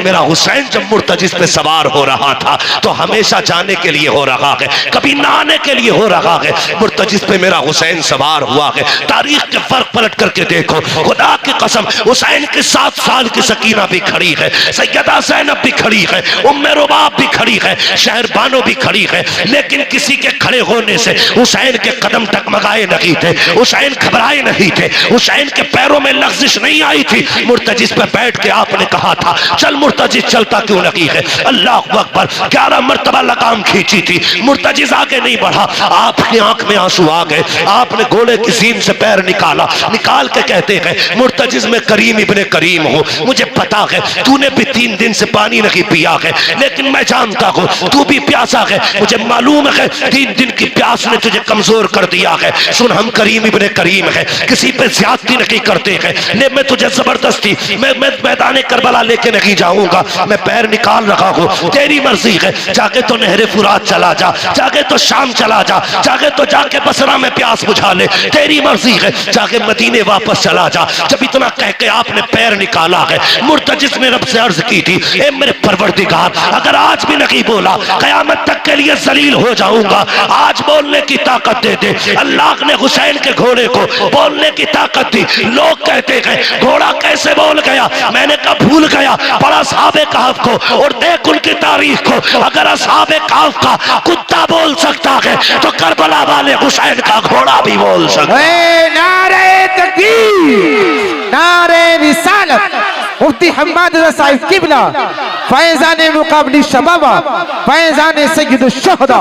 मेरा हुसैन जब मुर्तजिज पे सवार हो रहा था तो हमेशा जाने के लिए हो रहा है, कभी ना आने के लिए हो रहा है। मुर्तजिज पे मेरा हुसैन सवार हुआ है। तारीख के फर्क पलट करके देखो, खुदा की कसम हुसैन के 7 साल की सकीना भी खड़ी है, सैयदा ज़ैनब भी खड़ी है, उम्मे रुबाब भी खड़ी है, शहरबानो भी खड़ी है, लेकिन किसी के खड़े होने से हुसैन के कदम टकमगाए नहीं थे, हुसैन घबराए नहीं थे, हुसैन के पैरों में लग़्ज़िश नहीं आई थी। मुर्तजिज पे बैठ के आपने कहा था चल मुर्तजिज, चलता क्यों नहीं है? अल्लाह अकबर, 11 मरतबा लगाम खींची थी, मुर्तजिज आगे नहीं बढ़ा। आपकी आंख में आंसू आ गए, आपने घोड़े की सीन से पैर निकाला, निकाल के कहते हैं मुर्तजिज में करीम इब्ने करीम हूँ, मुझे पता है तूने भी 3 दिन से पानी नहीं पिया है, लेकिन मैं जानता हूँ तू भी प्यासा है, मुझे मालूम है 3 दिन की प्यास ने तुझे कमजोर कर दिया है। सुन, हम करीम इब्ने करीम है, किसी पे ज्यादती नहीं करते हैं, ले मैं तुझे जबरदस्ती मैं मैदान करबला लेके नहीं जाऊंगा, मैं पैर निकाल रहा हूँ, तेरी मर्जी है, जाके तो नहरे फुरात चला जा, जाके तो शाम चला जा, जाके तो जाके बसरा में प्यास बुझा ले, तेरी मर्जी है, जाके मदीने वापस चला जा। जब इतना कह के आपने पैर निकाला है, मुर्तजिज ने रब से अर्ज की थी, ए मेरे परवरदिगार, अगर आज भी नहीं बोला कयामत तक के लिए जलील हो जाऊंगा, आज बोलने की ताकत दे दे। अल्लाह ने हुसैन के घोड़े को बोलने की ताकत दी। लोग कहते हैं घोड़ा कैसे बोल गया, मैंने कहा भूल गया, पढ़ा असहाबे कहफ को और देख उनकी तारीख को। अगर असहाबे कहफ का कुत्ता बोल सकता है तो करबला वाले हुसैन का घोड़ा भी बोल सकता है। नारे तकबीर, नारे रिसालत, मुफ्ती हम्माद रज़ा साहिब किबला, फैज़ान मुक़ाबली शबाबा, फैज़ान सय्यदुश शुहदा।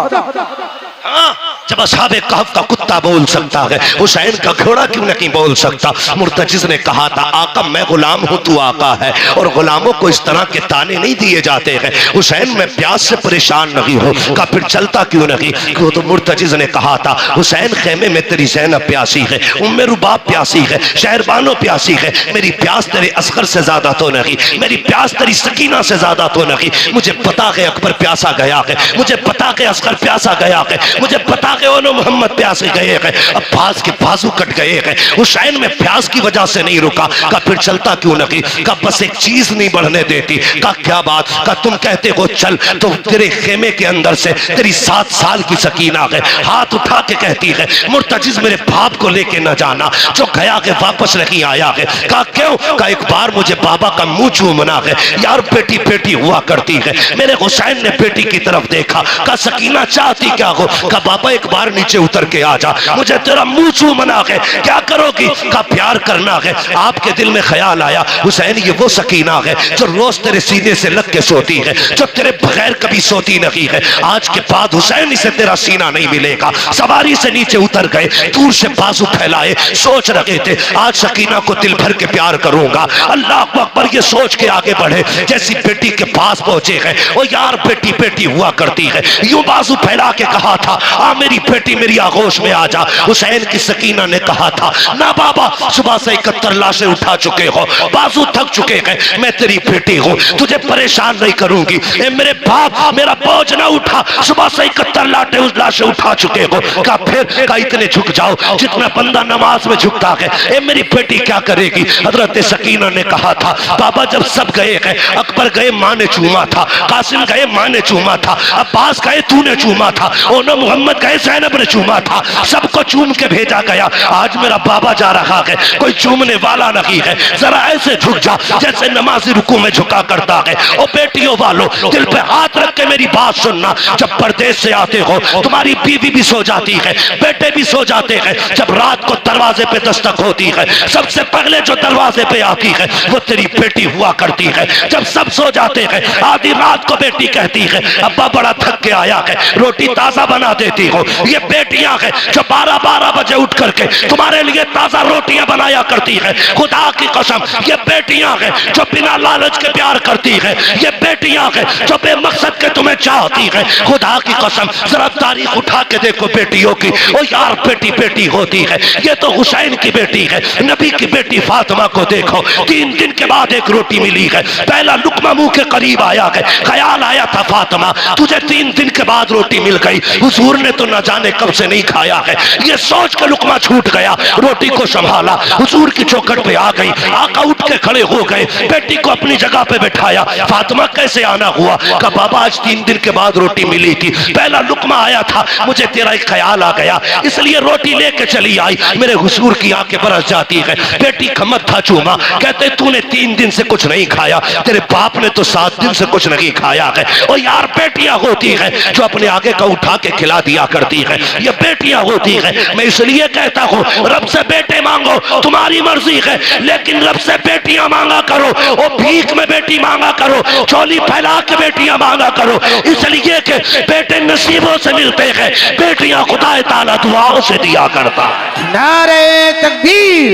हाँ, जब असहाबे कहफ का कुत्ता बोल सकता है, हुसैन का घोड़ा क्यों नहीं बोल सकता? मुर्तजिज ने कहा था आका मैं गुलाम हूँ, तू आका है, और गुलामों को इस तरह के ताने नहीं दिए जाते हैं। हुसैन मैं प्यास से परेशान नहीं हूँ, का फिर चलता क्यों नहीं? क्यों? तो मुर्तजिज ने कहा था हुसैन खेमे में तेरी ज़ैनब प्यासी है, उम्मे रुबाब प्यासी है, शहरबानो प्यासी है, मेरी प्यास तेरे असगर से ज्यादा तो नहीं, मेरी प्यास तेरी सकीना से ज्यादा तो नहीं। मुझे पता है अकबर प्यासा गया है, मुझे पता है असगर प्यासा गया है, मुझे पता है ओनो मोहम्मद प्यासे गए हैं, अब्बास के बाजू कट गए हैं, हुसैन में प्यास की वजह से नहीं रुका। का फिर चलता क्यों नहीं? का बस एक चीज नहीं बढ़ने देती। का क्या बात? का तुम कहते हो चल, तो तेरे खेमे के अंदर से तेरी 7 साल की सकीना है हाथ उठा के कहती है मुर्तजिज मेरे बाप को लेके न जाना, जो गया है वापस नहीं आया है। का क्यों? का एक बार मुझे बाबा का मुंह चूमना है, यार बेटी बेटी हुआ करती है। मेरे हुसैन ने बेटी की तरफ देखा, का सकीना चाहती क्या हो? का बाबा एक बार नीचे उतर के आ जा, मुझे तेरा मुंह चूमना है। क्या करोगी? का प्यार करना है। आपके दिल में ख्याल आया हुसैन ये वो सकीना है जो रोज तेरे सीने से लग के सोती है, जो तेरे बगैर कभी सोती नहीं है। आज के बाद हुसैन इसे तेरा सीना नहीं मिलेगा। सवारी से नीचे उतर गए, दूर से बाजू फैलाए, सोच रहे थे आज सकीना को दिल भर के प्यार करूंगा। अल्लाह अकबर ये सोच के आगे बढ़े, जैसी बेटी के पास पहुंचे हैं वो यार बेटी बेटी हुआ करती है, यूं बाजू फैला के कहा था आ मेरी बेटी मेरी आगोश में आ जा। हुसैन की सकीना ने कहा था ना बाबा, सुबह से 71 लाशें उठा चुके हो, बाजू थक चुके हैं, मैं तेरी बेटी हूँ, तुझे परेशान नहीं करूंगी। ए मेरे बाप मेरा बोझ ना उठा, सुबह से 71 लाशें उठा चुके हो। का फिर का इतने झुक जाओ जितना बंदा नमाज में झुकता है। ए मेरी बेटी क्या करेगी? हजरत सकीना ने कहा था बाबा जब सब गए हैं, अकबर गए माँ ने चूमा था, कासिम गए माँ ने चूमा था, अब्बास गए तूने चूमा था, ओनो मोहम्मद गए ज़ैनब ने चूमा था, सबको चूम के भेजा गया। आज मेरा बाबा जा रहा है, कोई चूमने वाला नहीं है, जरा ऐसे झुक जा जैसे नमाजी रुकू में झुका करता है। ओ बेटियों वालों दिल पे हाथ रख के मेरी बात सुनना, जब परदेश से आते हो तुम्हारी बीवी भी सो जाती है, बेटे भी सो जाते हैं, जब रात को दरवाजे पे दस्तक होती है सबसे पहले जो दरवाजे पे आती है वो तेरी बेटी हुआ करती है। जब सब सो जाते हैं आधी रात को बेटी कहती है अब्बा बड़ा थक के आया है, रोटी ताजा बना देती हो। ये बेटियां हैं जो 12-12 बजे उठ करके तुम्हारे लिए ताजा रोटियां बनाया करती है। खुदा की कसम ये बेटियां हैं जो बिना लालच के प्यार करती है, ये बेटियां हैं जो बेमकसद के तुम्हें चाहती है। खुदा की कसम जरा तारीख उठा के देखो बेटियों की, ओ यार बेटी बेटी होती है। ये तो हुसैन की बेटी है, नबी की बेटी फातिमा को देखो 3 दिन के बाद एक रोटी मिली है, पहला लुकमा मुंह के करीब आया है, ख्याल आया था फातिमा तुझे 3 दिन के बाद रोटी मिल गई। उस हुजूर ने तो ना जाने कब से नहीं खाया है। ये सोच के लुकमा छूट गया, रोटी को संभाला, हुजूर की चौखट पे आ गई। आका उठ के खड़े हो गए, बेटी को अपनी जगह पे बैठाया। फातिमा कैसे आना हुआ? कहा बाबा आज 3 दिन के बाद रोटी मिली थी, पहला लुकमा आया था, मुझे तेरा एक ख्याल आ गया इसलिए रोटी लेके चली आई। मेरे हुजूर की आंखें बरस जाती है। बेटी का मत्था चूमा, कहते तूने 3 दिन से कुछ नहीं खाया, तेरे बाप ने तो 7 दिन से कुछ नहीं खाया है। और यार बेटियां होती है जो अपने आगे का उठा के खिला दिया करती है, ये बेटियां होती है। मैं इसलिए कहता हूँ रब से बेटे मांगो, तुम्हारी मर्जी है, लेकिन रब से बेटियां मांगा करो। और भीख में बेटी मांगा करो, चोली फैला के बेटियां मांगा करो, इसलिए कि बेटे नसीबों से मिलते हैं, बेटियां खुदा ताला दुआओं से दिया करता। नारे तकबीर,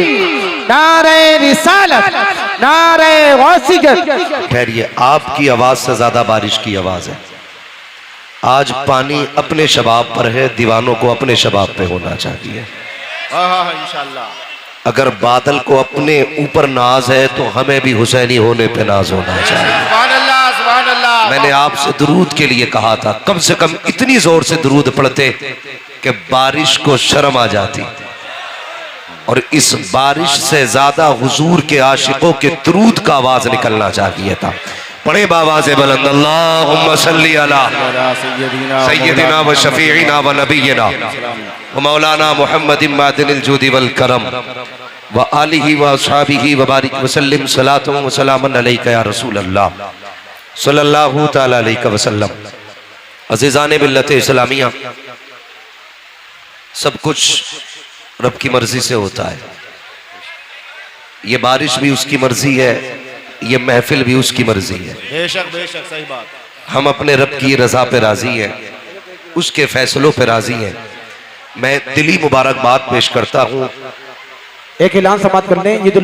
नारे रिसालत, नारे गौसियत। ठहरिए, आपकी आवाज से ज्यादा बारिश की आवाज है। आज पानी अपने शबाब पर है, दीवानों को अपने शबाब पे होना चाहिए। इंशाअल्लाह। अगर बादल को अपने ऊपर नाज है तो हमें भी हुसैनी होने पे नाज होना चाहिए। सुभान अल्लाह, सुभान अल्लाह। मैंने आपसे दुरूद के लिए कहा था, कम से कम इतनी जोर से दुरूद पढ़ते कि बारिश को शर्म आ जाती। और इस बारिश से ज्यादा हुजूर के आशिकों के दुरूद का आवाज निकलना चाहिए था। पढ़े बाबा से बुलंद अल्लाहुम्मा सल्ली अला सय्यदिना व शफीइना व नबीना व मौलाना मुहम्मदिन मादिनिल जूदी वल करम व आलिहि व अस्हाबिहि व बारिक व सल्लिम सलातु व सलामन अलैका या रसूल अल्लाह सल्लल्लाहु तआला अलैहि वसल्लम। अज़ीज़ान मिल्लत इस्लामिया, सब कुछ रब की मर्जी से होता है। ये बारिश भी उसकी मर्जी है, ये महफिल भी उसकी मर्जी है। बेशक बेशक, सही बात। हम अपने रब की रजा पे राजी हैं, उसके फैसलों पे राजी हैं। मैं दिली मुबारकबाद पेश करता हूँ। एक ऐलान समाप्त कर लें, ये जो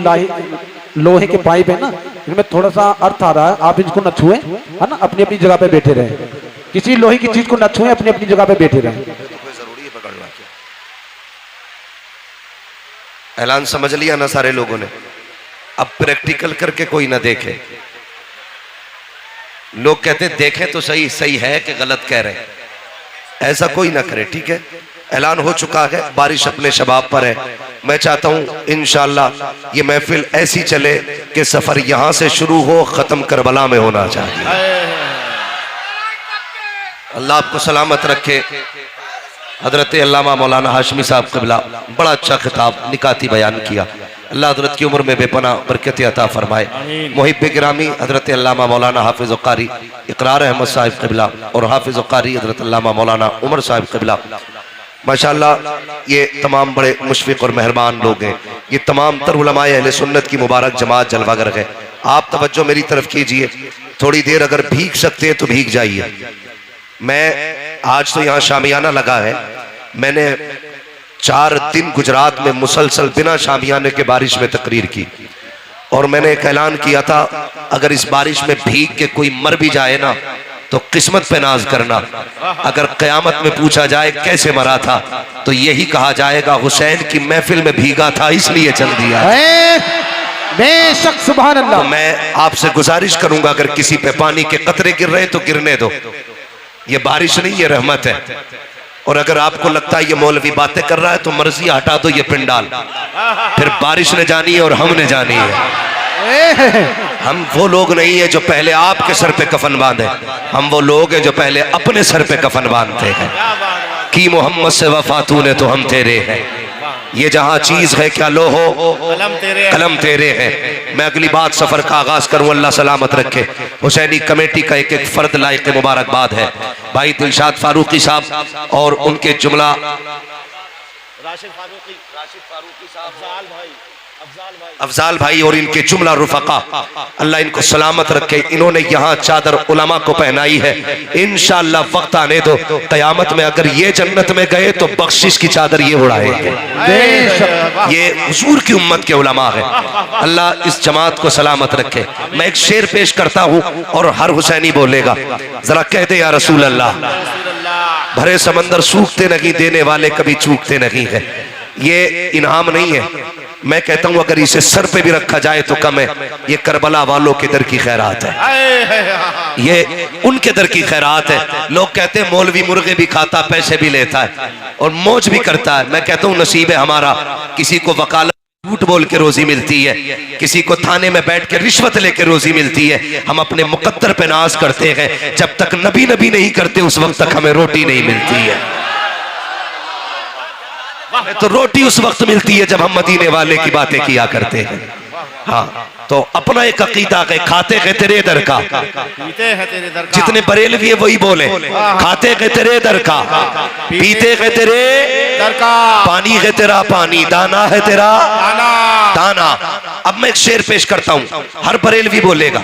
लोहे के पाइप है ना, इनमें थोड़ा सा अर्थ आ रहा है, आप इसको न छुएं, है ना, अपनी अपनी जगह पे बैठे रहें। किसी लोहे की चीज को न छुएं, अपनी अपनी जगह पे बैठे रहें। ऐलान समझ लिया ना सारे लोगों ने? अब प्रैक्टिकल करके कोई ना देखे। लोग कहते देखें तो सही, सही है कि गलत कह रहे हैं, ऐसा कोई ना करे, ठीक है? ऐलान हो चुका है, बारिश अपने शबाब पर है। मैं चाहता हूं इंशाअल्लाह ये महफिल ऐसी चले कि सफर यहां से शुरू हो, खत्म करबला में होना चाहिए। अल्लाह आपको सलामत रखे। हजरत अल्लामा मौलाना हाशमी साहब क़िबला बड़ा अच्छा खिताब निकाती बयान किया। अल्लाह हजरत की उम्र में बेपना बरकत अता फरमाए। मुहिब गिरामी हजरत अल्लामा मौलाना हाफिज़ कारी इकरार अहमद साहिब क़िबला और हाफिज़ कारी हजरत अल्लामा मौलाना उमर साहिब क़िबला, माशाअल्लाह ये तमाम बड़े मुशफ़िक़ और मेहरबान लोग हैं। ये तमाम तर उलमाए अहले सुन्नत की मुबारक जमात जलवागर है। आप तवज्जो मेरी तरफ कीजिए, थोड़ी देर अगर भीग सकते हैं तो भीग जाइए। मैं आज तो यहाँ शामियाना लगा है, मैंने 4 दिन गुजरात में मुसलसल बिना शामियाने के बारिश में तकरीर की और मैंने एक ऐलान किया था, अगर इस बारिश में भीग के कोई मर भी जाए ना तो किस्मत पे नाज करना। अगर क़यामत में पूछा जाए कैसे मरा था तो यही कहा जाएगा हुसैन की महफिल में भीगा था इसलिए चल दिया। बेशक, सुभान अल्लाह। तो मैं आपसे गुजारिश करूंगा, अगर किसी पे पानी के कतरे गिर रहे तो गिरने दो, ये बारिश नहीं ये रहमत है। और अगर आपको लगता है ये मौलवी बातें कर रहा है तो मर्जी हटा दो ये पिंडाल, फिर बारिश ने जानी है और हमने जानी है। हम वो लोग नहीं है जो पहले आपके सर पे कफन बांधे, हम वो लोग हैं जो पहले अपने सर पे कफन बांधते हैं। कि मोहम्मद से वफा तूने तो हम तेरे हैं, ये जहां चीज है क्या लो हो कलम तेरे हैं। मैं अगली बात सफर का आगाज करूं, अल्लाह सलामत रखे। हुसैनी कमेटी का एक एक फर्द लायक मुबारकबाद है, भाई दिलशाद फारूकी साहब और उनके जुमला राशिद फारूकी साहब, अफजाल भाई और इनके जुमला रुफका, अल्लाह इनको सलामत रखे। इन्होंने यहाँ चादर उलमा को पहनाई है। इंशाअल्लाह वक्त आने दो, क़यामत में अगर ये जन्नत में गए तो बख्शिश की चादर ये उड़ाएंगे। ये हुजूर की उम्मत के उलमा है। अल्लाह इस जमात को सलामत रखे। मैं एक शेर पेश करता हूँ और हर हुसैनी बोलेगा, जरा कह दे या रसूल अल्लाह। भरे समंदर सूखते नहीं, देने वाले कभी चूकते नहीं है। ये इनाम नहीं है। मैं कहता हूं अगर इसे सर पे भी रखा जाए तो कम है। ये करबला वालों के दर की खैरात है, ये उनके दर की खैरात है। लोग कहते हैं मौलवी मुर्गे भी खाता, पैसे भी लेता है और मौज भी करता है। मैं कहता हूं नसीब है हमारा, किसी को वकालत झूठ बोल के रोजी मिलती है, किसी को थाने में बैठ के रिश्वत लेके रोजी मिलती है। हम अपने मुकद्दर पे नाज करते हैं, जब तक नबी नबी नहीं करते उस वक्त तक हमें रोटी नहीं मिलती है। तो रोटी उस वक्त मिलती है जब हम मदीने वाले की बातें किया करते हैं। हाँ, तो अपना एक अकीदा है, खाते हैं तेरे दर का, पीते हैं तेरे दर का। जितने बरेलवी है वही बोले, खाते हैं तेरे दर का, पीते हैं तेरे दर का, पानी है तेरा पानी, दाना है तेरा दाना। दाना। अब मैं एक शेर पेश करता हूँ, हर बरेलवी बोलेगा,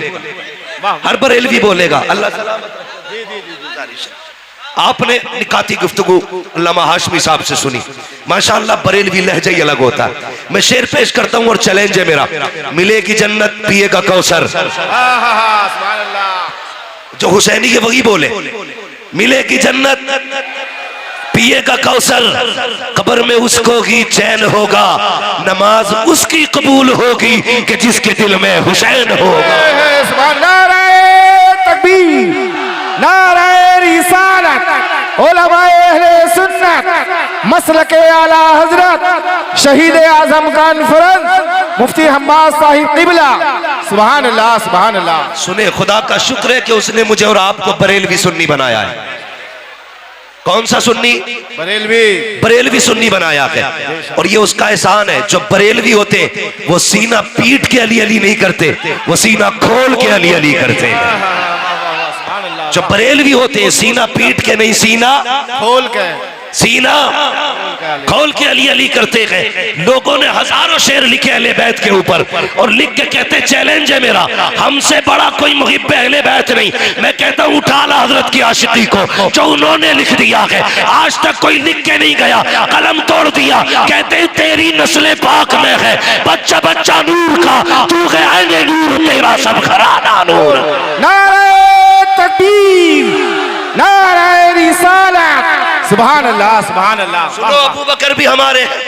हर बरेलवी बोलेगा। अल्लाह सलामत रखे। आपने निकाती गुफ्तगू अल्लामा हाशमी साहब से सुनी, माशाअल्लाह बरेलवी लहजा ही अलग होता है। मैं शेर पेश करता हूं और चैलेंज है मेरा, मिलेगी जन्नत पिएगा कौसर। सुभान अल्लाह। जो हुसैनी है वही बोले, मिलेगी जन्नत पिएगा कौसर, कब्र में उसको ही चैन होगा, नमाज उसकी कबूल होगी कि जिसके दिल में हुसैन होगा। सुभान नारे तकबीर, नारे रिसालत, उलमाए अहले सुन्नत, मसलके आला हजरत, शहीद आजम कॉन्फ्रेंस, मुफ्ती हम्माद साहिब किबला। सुभान अल्लाह, सुभान अल्लाह। सुने, खुदा का शुक्र है कि उसने मुझे और आपको बरेलवी सुन्नी बनाया है। कौन सा सुन्नी? बरेलवी। बरेलवी सुन्नी बनाया है, और ये उसका एहसान है। जो बरेलवी होते वो सीना पीट के अली अली नहीं करते, वो सीना खोल के अली अली करते हैं। जो बरेलवी होते हैं सीना पीट के नहीं, सीना खोल के, सीना खोल के अली अली करते हैं। लोगों ने हजारों शेर लिखे अहले बैत के ऊपर और लिख के कहते चैलेंज है मेरा, हमसे बड़ा कोई मुहिब्ब अहले बैत नहीं। मैं कहता हूँ उठा ला हजरत की आशिकी को, जो उन्होंने लिख दिया है, आज तक कोई लिख के नहीं गया, कलम तोड़ दिया। कहते तेरी नस्ल पाक में है बच्चा बच्चा नूर का, तू है ऐने नूर, तेरा सब घराना नूर। नारे तकबीर, नारे रिसालत, सुभान अल्लाह, सुभान अल्लाह। सुनो, अबू बकर भी हमारे हैं,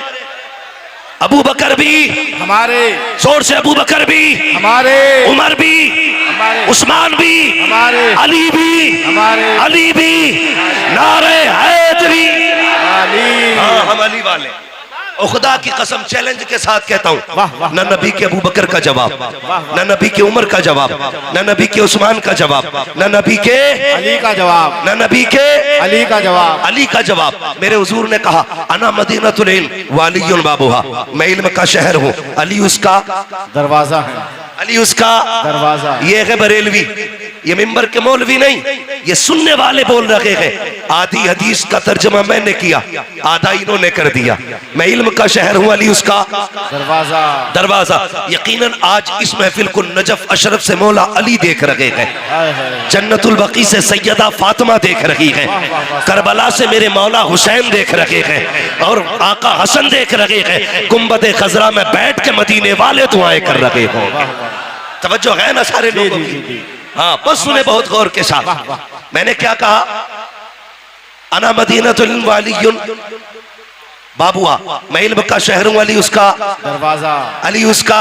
अबू बकर भी हमारे, जोर से अबू बकर भी हमारे, उमर भी हमारे, उस्मान भी हमारे, अली भी हमारे, अली भी, नारे हैदरी। अली। हाँ, हम अली वाले। और खुदा की कसम चैलेंज के साथ कहता हूँ, न नबी के अबू बकर का जवाब, न नबी के उमर का जवाब, न नबी के उस्मान का जवाब, न नबी के अली का जवाब, न नबी के अली का जवाब, अली का जवाब। मेरे हुजूर ने कहा अना मदीनतुल इल्म वालियुन बाबुहा, मैं इल्म का शहर हूँ, अली उसका दरवाजा है, अली उसका दरवाजा। ये है बरेलवी, ये मिंबर के मौलवी नहीं, ये सुनने वाले बोल रहे हैं। आधी हदीस का तर्जमा मैंने किया, आधा इन्होंने कर दिया। मैं इल्म का शहर हूँ, अली उसका दरवाजा, दरवाजा। यकीनन आज इस महफिल को नजफ अशरफ से मौला अली देख रहे हैं, जन्नतुल बकी से सैयदा फातिमा देख रही है, करबला से मेरे मौला हुसैन देख रहे हैं, और आका हसन देख रहे हैं। गुंबद खजरा में बैठ के मदीने वाले दुआएं कर रहे हो। तवज्जो है ना सारे लोगों की? हाँ, बस सुने बहुत गौर के साथ। मैंने क्या कहा? अना मदीनतुल इल्म वालियुन बाबुआ, मैं इल्म का शहर हूं, अली उसका दरवाजा, अली उसका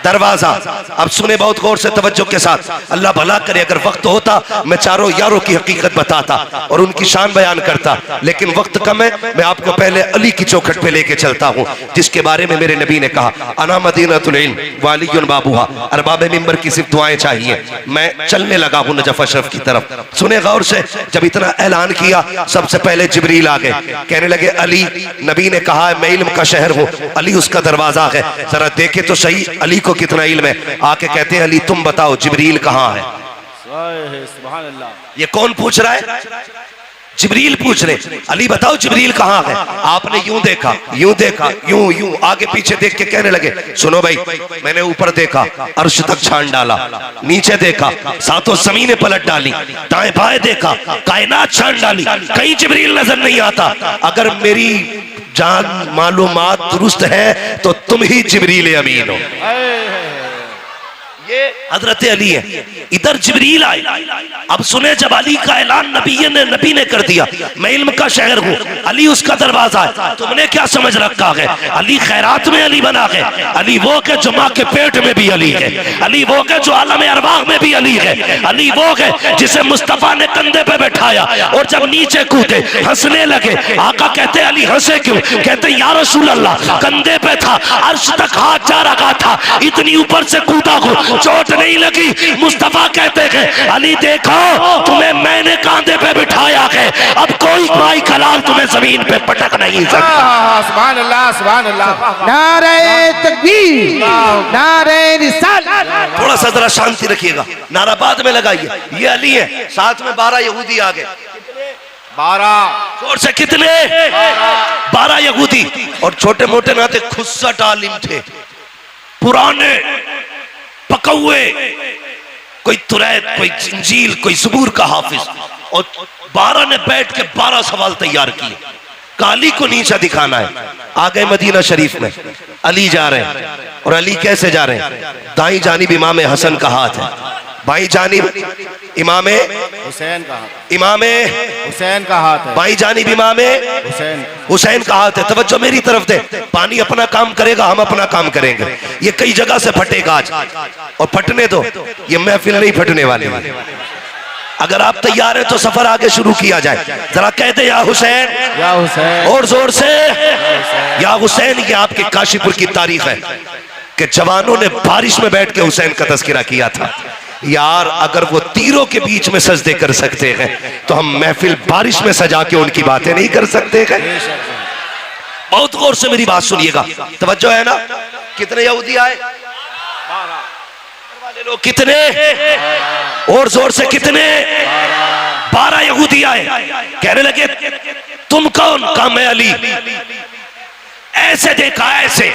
दरवाजा। अब सुने बहुत गौर से तवज्जो के साथ, अल्लाह भला करे अगर वक्त होता मैं चारों यारों की हकीकत बताता और उनकी शान बयान करता, लेकिन वक्त कम है। मैं आपको पहले अली की चौखट पे लेके चलता हूँ, जिसके बारे में मेरे नबी ने कहा अना मदीनतुल इल्म वालियुन बाबुहा। अरबाब मिंबर की सिर्फ दुआएं चाहिए। मैं चलने लगा हूँ नजफ अशरफ की तरफ। सुने गौर से, जब इतना ऐलान किया सबसे पहले जिब्रील आ गए, कहने लगे अली, नबी ने कहा है मैं इल्म का शहर हूँ, अली उसका दरवाजा है, जरा देखे तो सही अली को कितना इल्म है। आके कहते हैं अली तुम बताओ जिब्रील कहाँ है? सुभान अल्लाह। ये कौन पूछ रहा है? जिब्रील पूछ रहे, अली बताओ जिब्रील कहाँ है? आपने यूं देखा, यूं देखा, यूं यूं आगे पीछे देख के कहने लगे सुनो भाई, मैंने ऊपर देखा अर्श तक छान डाला, नीचे देखा सातों जमीनें पलट डाली, दाएं बाएं देखा कायनात छान डाली, कहीं जिब्रील नजर नहीं आता। अगर मेरी जान मालूमात दुरुस्त है तो तुम ही जिब्रील अमीन हो। ये हजरत अली है। इधर जिब्रील आए। अब सुने जब अली का ऐलान नबी ने कर दिया, मैं इल्म का शहर हूँ, अली उसका दरवाजा है, तुमने क्या समझ रखा है? अली खैरात में अली बना है, अली वो के जो माँ के पेट में भी अली है, अली वो के जो आलम अरवाह में भी अली है, अली वो है जिसे मुस्तफा ने कंधे पे बैठाया और जब नीचे कूदे हंसने लगे। आका कहते अली हंसे क्यों? कहते या रसूल अल्लाह कंधे पे था, अर्श तक हाथ जा रखा था, इतनी ऊपर से कूदा हूँ, चोट नहीं लगी। मुस्तफा कहते हैं अली देखो तुम्हें मैंने कांधे पे बिठाया है, अब कोई माई कलाम तुम्हें जमीन पे पटक नहीं सकता। सुभान अल्लाह, सुभान अल्लाह। नारे तकबीर, नारे रिसालत। थोड़ा सा जरा शांति रखिएगा, नारा बाद में लगाइए। ये अली है, साथ में 12 यहूदी आ गए। 12 जोर से कितने? 12 यहूदी और छोटे मोटे नाते खुस्सट आलिम थे, पुराने पकौए, कोई तुरैत, कोई इंजील, कोई ज़बूर का हाफिज। और 12 ने बैठ के 12 सवाल तैयार किए। काली को नीचा दिखाना है। आ गए मदीना शरीफ में, अली जा रहे हैं। और अली कैसे जा रहे हैं? दाई जानिब इमाम हसन का हाथ है, बाई जानिब इमाम हुसैन का हाथ, इमाम हुसैन का हाथ है, बाई जानिब इमाम हुसैन का हाथ है। तवज्जो मेरी तरफ दे। पानी अपना काम करेगा, हम अपना काम करेंगे। ये कई जगह से फटेगा आज, और फटने दो, ये महफिल नहीं फटने वाली है। अगर आप तैयार हैं तो सफर आगे शुरू किया जाए। जरा कहते या हुसैन, या हुसैन, और जोर से या हुसैन। ये आपके काशीपुर की तारीख है कि जवानों ने बारिश में बैठ के हुसैन का तस्करा किया था। यार अगर वो तीरों के बीच में सजदे कर सकते हैं तो हम महफिल बारिश में सजा के उनकी बातें नहीं कर सकते हैं? बहुत गौर से मेरी बात सुनिएगा, तवज्जो है ना? कितने यहूदी आए? 12 लोग। कितने? और जोर से कितने? 12 यहूदी आए। कहने लगे तुम कौन? कहा मैं अली। ऐसे देखा, ऐसे,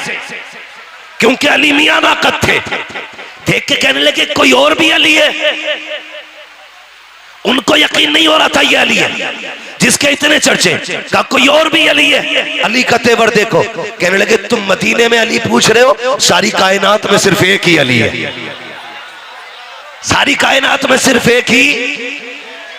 क्योंकि अली मियां नाकत थे। देख के कहने लगे कोई और भी अली है। उनको यकीन नहीं हो रहा था ये अली है जिसके इतने चर्चे। कहा कोई और भी अली है। अली का तेवर देखो। कहने लगे तुम मदीने में अली पूछ रहे हो, सारी कायनात में सिर्फ एक ही अली है। सारी कायनात में सिर्फ एक ही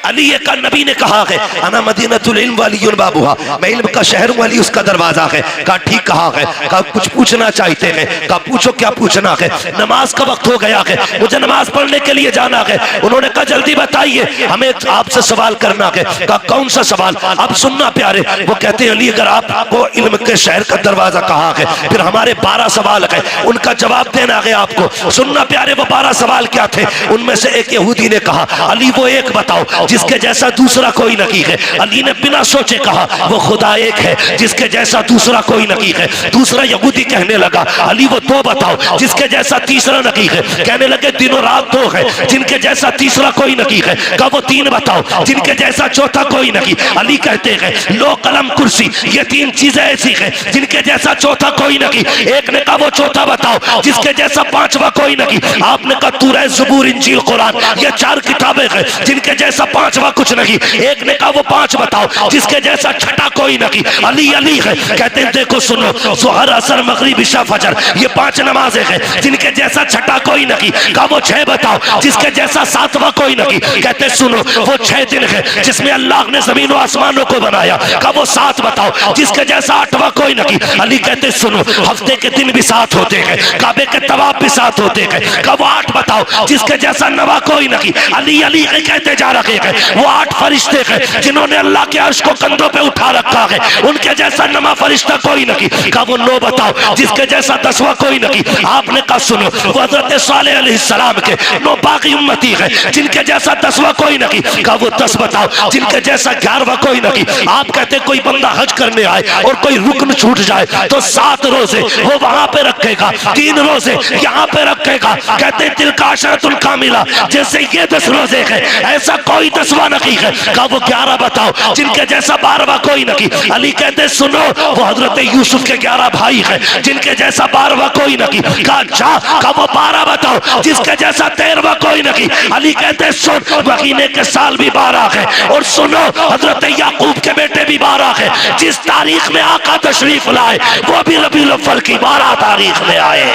अली का। नबी ने कहा है अना मदीनतुल इल्म वालियुन बाबुहा, मैं इल्म का शहर हूं, अली उसका दरवाजा है। कहा ठीक कहा है। कहा कुछ पूछना चाहते हैं? कहा पूछो क्या पूछना है? नमाज का वक्त हो गया है, मुझे नमाज पढ़ने के लिए जाना है। उन्होंने कहा जल्दी बताइए, हमें आपसे सवाल करना है। कहा कौन सा सवाल? अब सुनना प्यारे। वो कहते हैं अली अगर आपको इल्म के शहर का दरवाजा कहा है, फिर हमारे 12 सवाल है, उनका जवाब देना है आपको। सुनना प्यारे, वो 12 सवाल क्या थे? उनमें से एक यहूदी ने कहा अली वो एक बताओ जिसके जैसा दूसरा कोई नहीं है। अली ने बिना सोचे कहा वो खुदा एक है जिसके जैसा दूसरा कोई नहीं है। दूसरा यहूदी कहने लगा अली वो 2 बताओ जिसके जैसा तीसरा नहीं है। कहने लगे दिनों रात 2 है जिनके जैसा तीसरा कोई नहीं है। कहा वो 3 बताओ जिनके जैसा चौथा कोई नहीं। अली कहते हैं लो कलम कुर्सी, ये 3 चीजें ऐसी है जिनके जैसा चौथा कोई नहीं। एक ने कहा वो चौथा बताओ जिसके जैसा 5वां कोई नहीं। आपने कहा तौरात, ज़बूर, इंजील, कुरान, ये 4 किताबें हैं जिनके जैसा 5वां कुछ नहीं। एक ने कहा वो 5 बताओ जिसके जैसा छठा कोई नहीं। अली अली है। कहते हैं देखो सुनो, ज़ोहर, असर, मगरिब, इशा, फजर, ये 5 नमाजें हैं जिनके जैसा छठा कोई नहीं। कहा वो 6 बताओ जिसके जैसा 7वां कोई नहीं। कहते सुनो वो 6 दिन है जिसमें अल्लाह ने जमीन और आसमानों को बनाया। कहा वो 7 बताओ जिसके जैसा 8वां कोई नहीं। अली कहते सुनो हफ्ते के दिन भी 7 होते हैं, काबे के तवाफ भी 7 होते हैं। कहा वो 8 बताओ जिसके जैसा 9वां कोई नहीं। अली अली कहते जा रहे हैं वो 8 फरिश्ते हैं जिन्होंने अल्लाह के अर्श को कंधों पे उठा रखा है, उनके जैसा 9वां फरिश्ता कोई नहीं। कहा वो 9 बताओ जिसके जैसा 10वां कोई नहीं। आपने कहा सुनो वो हज़रत सालेह अलैहिस्सलाम के 9 बाकी उम्मती है जिनके जैसा 10वां कोई नहीं। कहा वो 10 बताओ जिनके जैसा 11वां कोई नहीं। आप कहते कोई बंदा हज करने आए और कोई रुकन छूट जाए तो 7 रोजे वो वहां पे रखेगा, 3 रोजे यहाँ पे रखेगा। कहते तिलका अशरतुल कामिला, जैसे ये 10 रोजे है ऐसा कोई 10वां नकी है। कहा वो 11 बताओ जिनके जैसा 12वां कोई नकी। अली कहते सुनो वो हजरत यूसुफ के 11 भाई हैं जिनके जैसा 12वां कोई नकी। कहा जा। कहा वो 12 बताओ जिसके जैसा 13वां कोई नकी। अली कहते सुन महीने के साल भी 12 है और सुनो हजरत याकूब के बेटे भी 12 है। जिस तारीख में आका तशरीफ लाए वो भी रबीउल अव्वल की 12 तारीख में आए।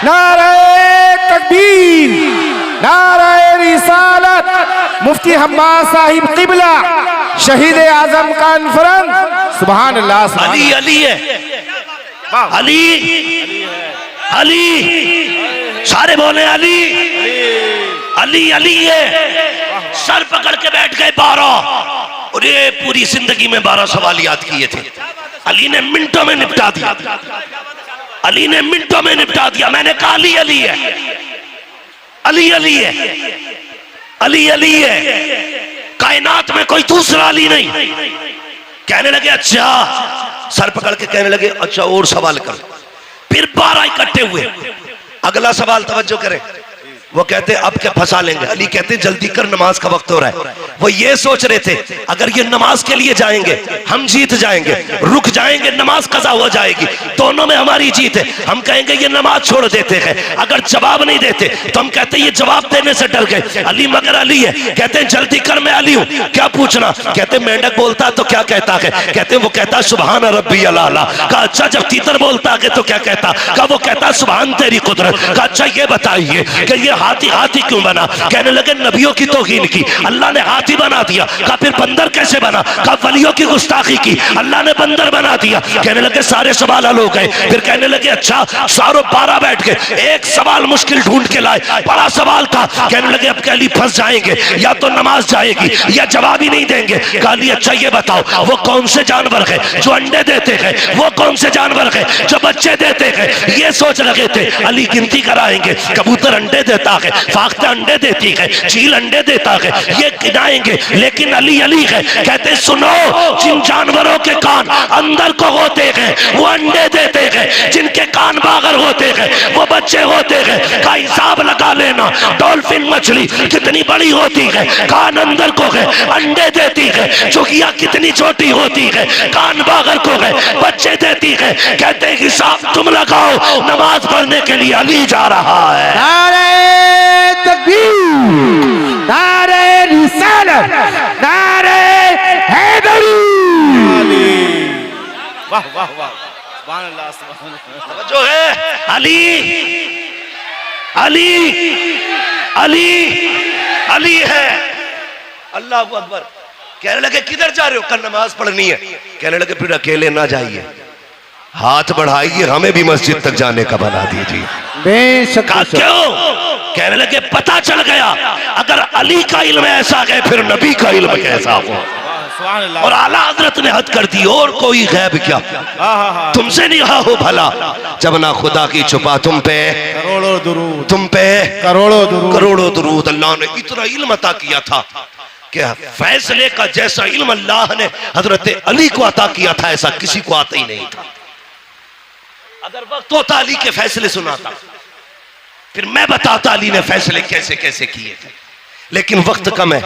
नारे तकबीर, नारे रिसालत, मुफ्ती हम्माद साहिब किबला, शहीद आजम कॉन्फ्रेंस। सुभान अल्लाह, सुभान अली अली है, अली अली, सारे बोले अली अली अली है। सर पकड़ के बैठ गए 12 और ये पूरी जिंदगी में 12 सवाल याद किए थे। अली ने मिनटों में निपटा दिया, अली ने मिनटों में निपटा दिया। मैंने कहा अली अली है, अली अली है, अली अली है, कायनात में कोई दूसरा अली नहीं। कहने लगे अच्छा, सर पकड़ के कहने लगे अच्छा और सवाल कर। फिर 12 इकट्ठे हुए। अगला सवाल तवज्जो करें। वो कहते अब क्या फंसा लेंगे। अली कहते जल्दी कर नमाज का वक्त हो रहा है। वो ये सोच रहे थे अगर ये नमाज के लिए जाएंगे हम जीत जाएंगे, रुक जाएंगे नमाज कज़ा हो जाएगी, दोनों में हमारी जीत है। हम कहेंगे ये नमाज छोड़ देते हैं, अगर जवाब नहीं देते तो हम कहते ये जवाब देने से डर गए। अली मगर अली है। कहते हैं जल्दी कर मैं अली हूं, क्या पूछना। कहते मेंढक बोलता तो क्या कहता है। कहते वो कहता सुभान रब्बी अला। कहा अच्छा जब तीतर बोलता है तो क्या कहता। कहा वो कहता सुभान तेरी कुदरत। कहा अच्छा ये बताइए कि ये हाथी हाथी क्यों बना। कहने लगे नबियों की तौहीन की, अल्लाह ने हाथी बना दिया। कहा फिर बंदर कैसे बना। कहा वलियों की गुस्ताखी की, अल्लाह ने बंदर बना दिया। कहने लगे सारे सवाल हल हो गए। फिर कहने लगे अच्छा सारों 12 बैठ गए, एक सवाल मुश्किल ढूंढ के लाए, बड़ा सवाल था। कहने लगे अब कहली फंस जाएंगे, या तो नमाज जाएगी या जवाब ही नहीं देंगे। कहली अच्छा ये बताओ वो कौन से जानवर है जो अंडे देते हैं, वो कौन से जानवर है जो बच्चे देते हैं। ये सोच लगे थे अली गिनती कराएंगे, कबूतर अंडे देता है, फाख्ते अंडे देती है, चील अंडे देता है, ये गिनाएंगे। लेकिन अली अली है। कहते सुनो जिन जानवरों के कान अंदर को होते हैं वो अंडे देते हैं, जिनके कान बाहर होते हैं वो बच्चे होते हैं। का हिसाब लगा लेना डॉल्फिन मछली कितनी बड़ी होती है, कान अंदर को है, अंडे देती है। चुकिया कितनी छोटी होती है, कान बाहर को है, बच्चे देती है। कहते हिसाब तुम लगाओ, नमाज पढ़ने के लिए अली जा रहा है। नारे तकबीर, नारे रिसालत, नारे हैदरी। वाह वाह वाह, सुभान अल्लाह, सुभान अल्लाह। जो है अली अली अली अली है। अल्लाह अकबर। कहने लगे किधर जा रहे हो। कल नमाज पढ़नी है। कहने लगे फिर अकेले ना जाइए, हाथ बढ़ाइए, हमें भी मस्जिद तक जाने का बना दीजिए। बेशक। क्यों। कहने लगे पता चल गया अगर अली का इल्म ऐसा है फिर नबी का इल्म कैसा हो। और आला हजरत ने हद कर दी और कोई गैब क्या तुमसे नहीं रहा हो भला, जब ना खुदा की छुपा तुम पे करोड़ों दुरूद, तुम पे करोड़ों दुरूद, करोड़ों दुरूद। अल्लाह ने इतना इल्म अता किया था कि फैसले का जैसा इल्म अल्लाह ने हजरत अली को अता किया था ऐसा किसी को आता ही नहीं था। अगर वक्त होता अली के फैसले सुनाता फिर मैं बताता अली ने फैसले कैसे कैसे किए थे, लेकिन वक्त कम है।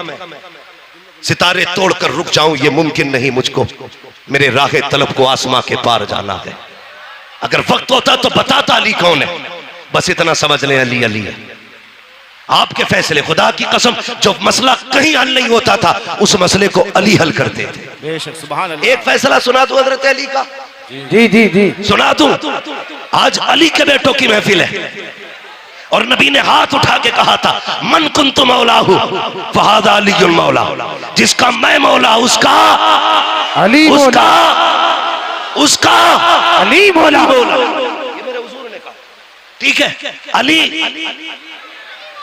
सितारे तोड़कर रुक जाऊं ये मुमकिन नहीं मुझको, मेरे राह तलब को आसमां के पार जाना है। अगर वक्त होता तो बताता अली कौन है, बस इतना समझ लें अली अली है। आपके फैसले खुदा की कसम जो मसला कहीं हल नहीं होता था उस मसले को अली हल करते थे। बेशक, सुभान अल्लाह। एक फैसला सुना दूं हजरत अली का, जी जी जी सुना दूं। आज अली के बेटों की महफिल है और नबी ने हाथ उठा के कहा था मन कुन्तु मौलाहु फहादा अलीयुल मौला। जिसका मैं मौला उसका अली उसका उसका अली मौला। ये मेरे हुजूर ने कहा। ठीक है अली,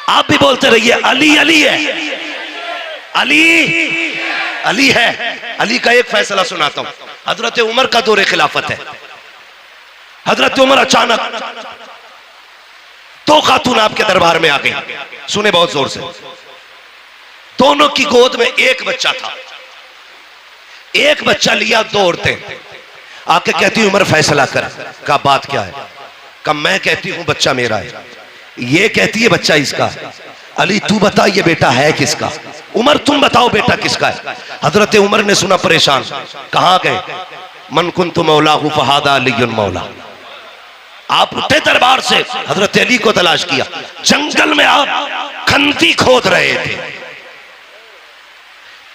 आप भी बोलते रहिए अली अली है, अली अली है। अली का एक फैसला सुनाता हूं। हजरत उमर का दौरे खिलाफत है। हजरत उमर अचानक दो खातून आपके दरबार में आ गई, सुने बहुत जोर से। दोनों की गोद में एक बच्चा था, एक बच्चा लिया, दो औरतें आके कहती उमर फैसला कर। का बात क्या है। का मैं कहती हूं बच्चा मेरा है, ये कहती है बच्चा इसका। अली तू बता ये बेटा है किसका। उमर उमर तुम बताओ बेटा किसका है? हजरत उमर ने सुना, परेशान, कहां गए? मन कुन्तु मौलाहु फहादा अलीयुन मौला। आप उठे दरबार से, हजरत अली को तलाश किया। जंगल में आप खंती खोद रहे थे,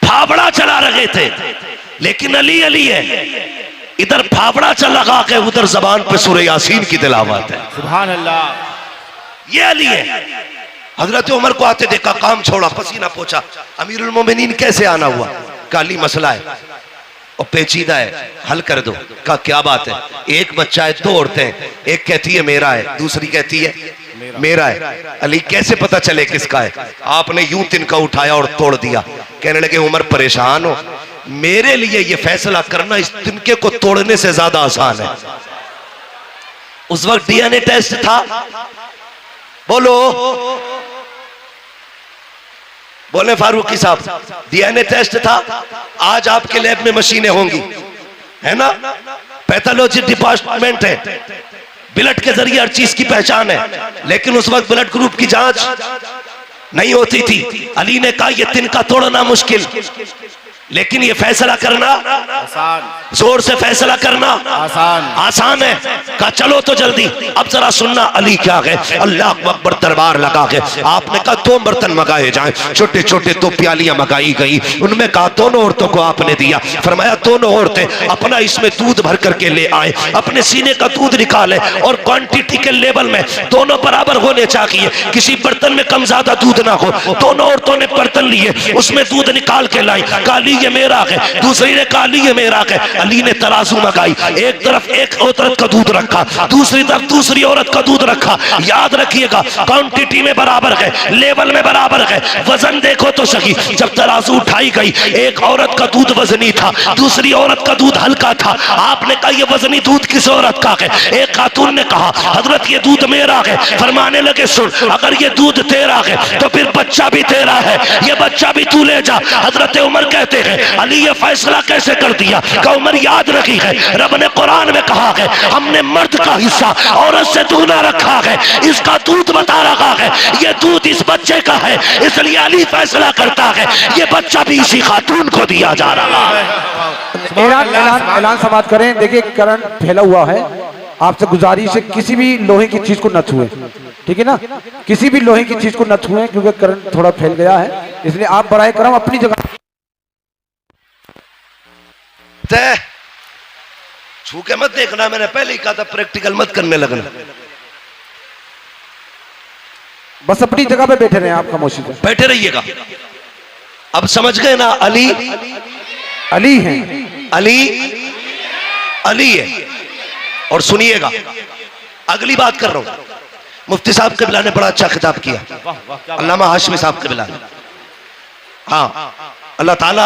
फावड़ा चला रहे थे, लेकिन अली अली है। इधर फावड़ा चल लगा के उधर जबान पे सूरह यासीन की तिलावत है। सुभान अल्लाह। ये अली है। हजरत उमर को आते देखा, काम छोड़ा, पसीना पोछा। अमीरुल मोमिनीन कैसे आना हुआ? काली मसला है और पेचीदा है, हल कर दो। कहा क्या बात है? एक बच्चा है, दो औरतें, एक कहती है मेरा है, दूसरी कहती है मेरा है। अली कैसे पता चले किसका है? आपने यूं तिनका उठाया और तोड़ दिया। कहने लगे उमर परेशान हो, मेरे लिए ये फैसला करना इस तिनके को तोड़ने से ज्यादा आसान है। उस वक्त डीएनए टेस्ट था, बोलो बोले फारूकी साहब, डीएनए टेस्ट था। आज आपके लैब में मशीनें होंगी, है ना, पैथोलॉजी डिपार्टमेंट है, ब्लड के जरिए हर चीज की पहचान है। लेकिन उस वक्त ब्लड ग्रुप की जांच नहीं होती थी। अली ने कहा यह तिनका तोड़ना मुश्किल, लेकिन ये फैसला करना आसान, जोर से फैसला करना आसान है। कहा चलो तो जल्दी। अब जरा सुनना, अली क्या गए, अल्लाह अकबर दरबार लगा के आपने कहा 2 बर्तन मंगाए जाएं, छोटे छोटे 2 प्यालियां मंगाई गई। उनमें कहा दोनों औरतों को आपने दिया। फरमाया दोनों औरतें अपना इसमें दूध भर करके ले आए, अपने सीने का दूध निकाले और क्वांटिटी के लेवल में दोनों बराबर होने चाहिए, किसी बर्तन में कम ज्यादा दूध ना हो। दोनों औरतों ने बर्तन लिए, उसमें दूध निकाल के लाई। काली ये मेरा है, दूसरी ने कहा ये मेरा है। अली ने तराजू मंगाई, एक तरफ एक औरत का दूध रखा, दूसरी तरफ दूसरी औरत का दूध रखा। याद रखिएगा क्वांटिटी में बराबर है, लेवल में बराबर है, वजन देखो तो सही। जब तराजू उठाई गई, एक औरत का दूध वजनी था, दूसरी औरत का दूध हल्का था। आपने कहा ये वजनी दूध किस औरत का है? एक खातून ने कहा हजरत ये दूध मेरा है। फरमाने लगे सुन, अगर ये दूध तेरा है तो फिर बच्चा भी तेरा है, ये बच्चा भी तू ले जा। हजरत उमर कहते हैं अली ये फैसला कैसे कर दिया? कि उमर याद रखी है, रब ने कुरान में कहा है हमने मर्द का हिस्सा औरत से दूना रखा है, इसका दूध बता रखा है, ये दूध इस बच्चे का है, इसलिए अली फैसला करता है ये बच्चा भी इसी खातून को दिया जा रहा है। ऐलान समाप्त करें। देखिए करंट फैला हुआ है, आपसे गुजारिश है किसी भी लोहे की चीज को न छुए, ठीक है ना, किसी भी लोहे की चीज को न छुए क्योंकि करंट थोड़ा फैल गया है। इसलिए आप बराए करम अपनी जगह छू के मत देखना, मैंने पहले ही कहा था प्रैक्टिकल मत करने लगना। बस अपनी जगह पे बैठे रहे, आप खामोशी से बैठे रहिएगा। अब समझ गए ना, अली अली है, अली अली है। और सुनिएगा अगली बात कर रहा हूं। मुफ्ती साहब क़िबला ने बड़ा अच्छा खिताब किया, अल्लामा हाशमी साहब क़िबला ने। हाँ, अल्लाह ताला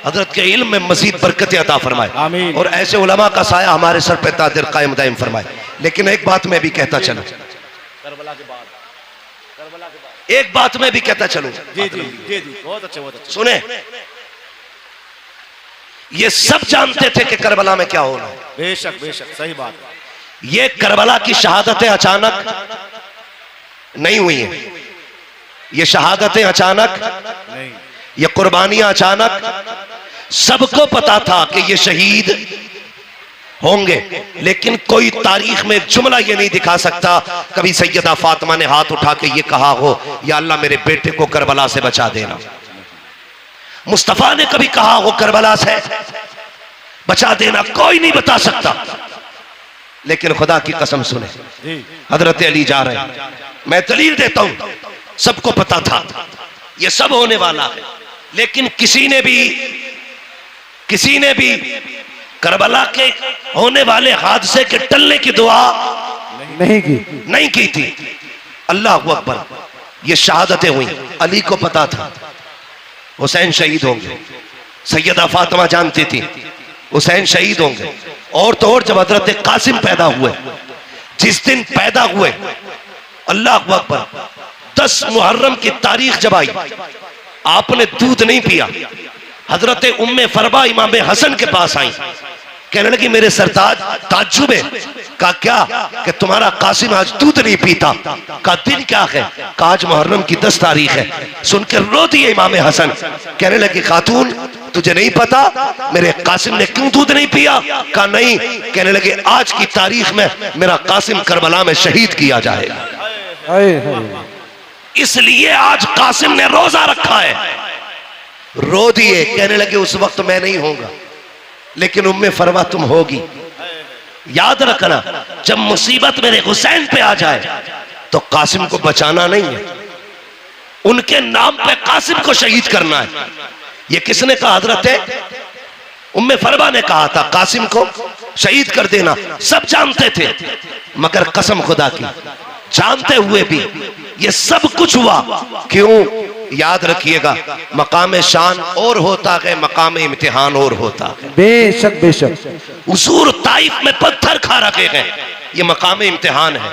हजरत के इल्म में मजीद बरकत अता फरमाए और ऐसे उलमा का साया हमारे सर पे तादिर कायम दायम फरमाए। लेकिन एक बात मैं भी कहता चलूं, एक बात मैं भी कहता चलूं, जी जी जी जी, बहुत अच्छे बहुत अच्छे। सुने, ये सब जानते थे कि करबला में क्या होना है। बेशक बेशक, सही बात है। ये करबला की शहादतें अचानक नहीं हुई हैं, ये शहादतें अचानक नहीं, ये कुर्बानियां अचानक, सबको पता था कि ये शहीद होंगे, लेकिन कोई तारीख में जुमला ये नहीं दिखा सकता कभी सैयदा फातिमा ने हाथ उठा के ये कहा हो या अल्लाह मेरे बेटे को करबला से बचा देना। मुस्तफा ने कभी कहा हो करबला से बचा देना, कोई नहीं बता सकता। लेकिन खुदा की कसम सुने, हजरत अली जा रहे हैं, मैं दलील देता हूं, सबको पता था ये सब होने वाला है, लेकिन किसी ने भी करबला के होने वाले हादसे के टलने की दुआ नहीं की थी। अल्लाह अकबर, ये शहादतें हुई, अली को पता था हुसैन शहीद होंगे, सैयदा फातिमा जानती थी हुसैन शहीद होंगे। और तो और जब हजरत कासिम पैदा हुए, जिस दिन पैदा हुए, अल्लाह अकबर, 10 मुहर्रम की तारीख जब आई, आपने दूध नहीं पिया। हजरत उम्मे फरबा इमाम हसन के पास आई, कहने लगी मेरे सरताज ताज्जुब है, कहा क्या कि तुम्हारा कासिम आज दूध नहीं पीता। कहा दिन क्या है? कहा आज मुहर्रम की 10 तारीख है। सुन के रो दिए इमाम हसन। कहने लगे खातून तुझे नहीं पता मेरे कासिम ने क्यों दूध नहीं पिया? कहा नहीं। कहने लगे आज की तारीख में मेरा कासिम करबला में शहीद किया जाएगा, इसलिए आज कासिम ने रोजा रखा है। रो दिए। कहने लगे उस वक्त मैं नहीं होगा लेकिन उम्मे फरवा तुम होगी। याद रखना जब मुसीबत मेरे हुसैन पे आ जाए तो कासिम को बचाना नहीं है, उनके नाम पे कासिम को शहीद करना है। ये किसने कहा? हजरत उम्मे फरवा ने कहा था कासिम को शहीद कर देना। सब जानते थे मगर कसम खुदा की जानते हुए भी ये सब कुछ हुआ क्यों? याद रखिएगा मकाम शान और होता है, मकाम इम्तिहान और होता है। बेशक बेशक। हुजूर ताइफ में पत्थर खा रखे हैं, ये मकाम इम्तिहान है।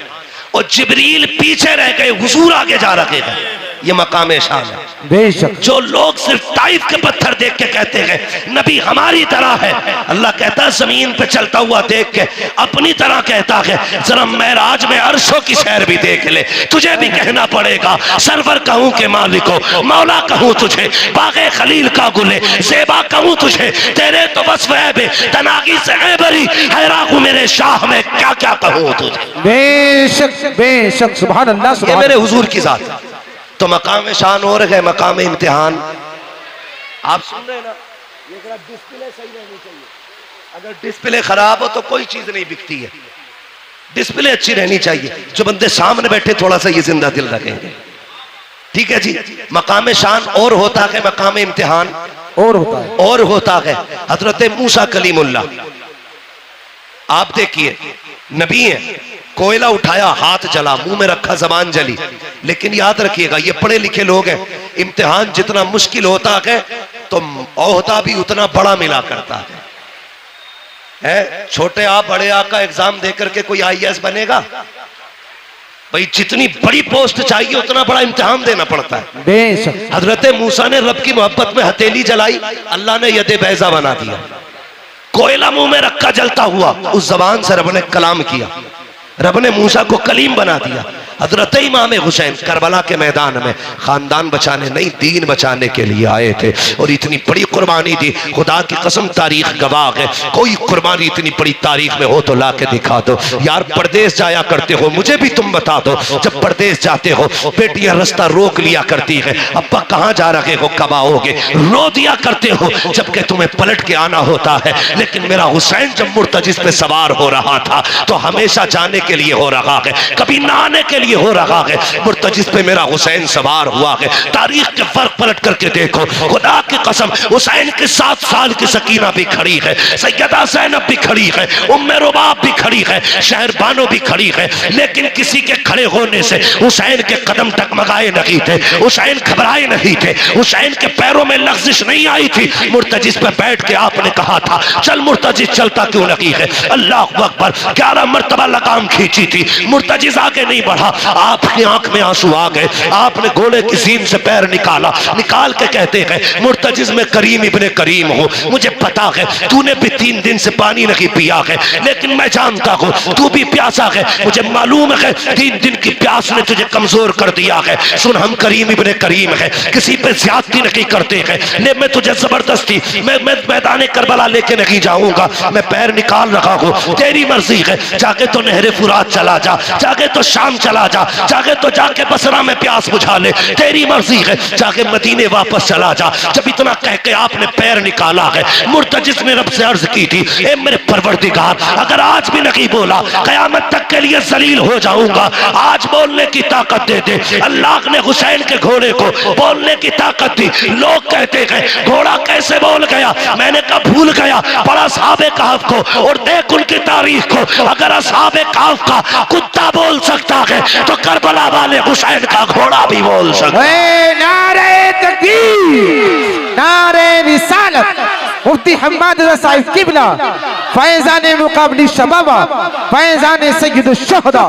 और जिब्रील पीछे रह गए, हुजूर आगे जा रखे हैं, ये मकाम शान है। बेशक। जो लोग सिर्फ ताइफ के पत्थर देख के कहते हैं नबी हमारी तरह है, अल्लाह कहता है जमीन पे चलता हुआ देख के अपनी तरह कहता है जरा मेराज में अर्शों की सैर भी देख ले। तुझे भी कहना पड़ेगा सरवर कहूं के मालिको, मौला कहूं तुझे, बागे खलील का गुले ज़ेबा कहूं तुझे, तेरे तो बस वह तनागी से है बरी हैराकू मेरे शाह में क्या क्या कहूं तुझे। बेशक बेशक। सुभान अल्लाह। ये मेरे हुजूर की जात है। तो मकाम शान और है, मकाम इम्तिहान। आप सुन रहे हैं ना? ये जरा डिस्प्ले सही रहनी चाहिए। अगर डिस्प्ले खराब हो तो कोई चीज नहीं बिकती है। डिस्प्ले अच्छी रहनी चाहिए। जो बंदे सामने बैठे थोड़ा सा ये जिंदा दिल रखेंगे, ठीक है जी। मकाम शान और होता है, मकाम इम्तिहान और होता है। और होता है। हजरत मूसा कलीमुल्लाह आप देखिए नबी है, कोयला उठाया हाथ जला, मुंह में रखा जबान जली। लेकिन याद रखिएगा ये पढ़े लिखे लोग हैं, इम्तिहान जितना मुश्किल होता है तो ओहदा भी उतना बड़ा मिला करता है। छोटे आ बड़े आ का एग्जाम देकर के कोई IAS बनेगा? भाई जितनी बड़ी पोस्ट चाहिए उतना बड़ा इम्तिहान देना पड़ता है। बेशक। हजरत मूसा ने रब की मोहब्बत में हथेली जलाई, अल्लाह ने यदे बैजा बना दिया। कोयला मुंह में रखा जलता हुआ, उस जबान से रब ने कलाम किया, रब ने मूसा को कलीम बना दिया। हजरत इमाम हुसैन करबला के मैदान में खानदान बचाने नहीं दीन बचाने के लिए आए थे और इतनी बड़ी कुर्बानी दी। खुदा की कसम तारीख गवाह है, कोई कुर्बानी इतनी बड़ी तारीख में हो तो ला के दिखा दो। यार परदेश जाया करते हो, मुझे भी तुम बता दो, जब परदेश जाते हो बेटियां रास्ता रोक लिया करती है, अब्बा कहाँ जा रहे हो, कब आओगे, रो दिया करते हो जबकि तुम्हें पलट के आना होता है। लेकिन मेरा हुसैन जब मुर्तजिस पे सवार हो रहा था तो हमेशा जाने के लिए हो रहा है, कभी ना आने के लिए हो रहा है। मुर्तजिस पे मेरा हुसैन सवार हुआ है। तारीख के फर्क पलट करके देखो, खुदा की कसम हुसैन के 7 साल की सकीना भी खड़ी है, सैयदा ज़ैनब भी खड़ी है, उम्मे रुबाब भी खड़ी है, शहर बानो भी खड़ी है। लेकिन किसी के खड़े होने से हुसैन के कदम टकमगाए नहीं थे, हुसैन घबराए नहीं थे, हुसैन के पैरों में लग़्ज़िश नहीं आई थी। मुर्तजिस पे बैठ के आपने कहा था चल मुर्तजिस, चलता क्यों नहीं है? अल्लाह अकबर 11 मरतबा लगाम खींची थी, मुर्तजिस आगे नहीं बढ़ा। आपकी आंख में आंसू आ गए, आपने घोड़े की सीन से पैर निकाला, निकाल के कहते हैं मुर्तजिस में करीम इब्ने करीम हूं, मुझे पता है तूने भी 3 दिन से पानी नहीं पिया है, लेकिन मैं जानता हूं तू भी प्यासा है, मुझे मालूम है 3 दिन की प्यास ने तुझे कमजोर कर दिया है। सुन हम करीम इब्ने करीम है, किसी पे ज्यादती नहीं करते हैं, ले मैं तुझे जबरदस्ती मैं मैदान करबला लेके नहीं जाऊंगा, मैं पैर निकाल रहा हूं, तेरी मर्जी है, जाके तो नहरे फुरात चला जा, जाके तो शाम चला जा, जाके तो जाके बसरा में प्यास बुझा ले, तेरी मर्जी है, जाके मदीने वापस चला जा। जब इतना कह के आपने पैर निकाला है, मुर्तजिस ने रब से अर्ज की थी ए मेरे परवरदिगार अगर आज भी नहीं बोला कयामत तक के लिए जलील हो जाऊंगा, आज बोलने की ताकत दे दे। अल्लाह ने हुसैन के घोड़े को बोलने की ताकत दी। लोग कहते हैं घोड़ा कैसे बोल गया, मैंने कहा भूल गया, पढ़ा असहाबे कहफ को और देख उनकी तारीख को। अगर असहाबे कहफ का कुत्ता बोल सकता है तो करबला वाले हुसैन का घोड़ा भी बोल सकता है। नारे तकबीर, नारे रिसालत, मुफ्ती हम्माद रज़ा साहिब किबला, फैज़ान मुक़ाबली शबाबा, फैज़ान सय्यदुश शुहदा।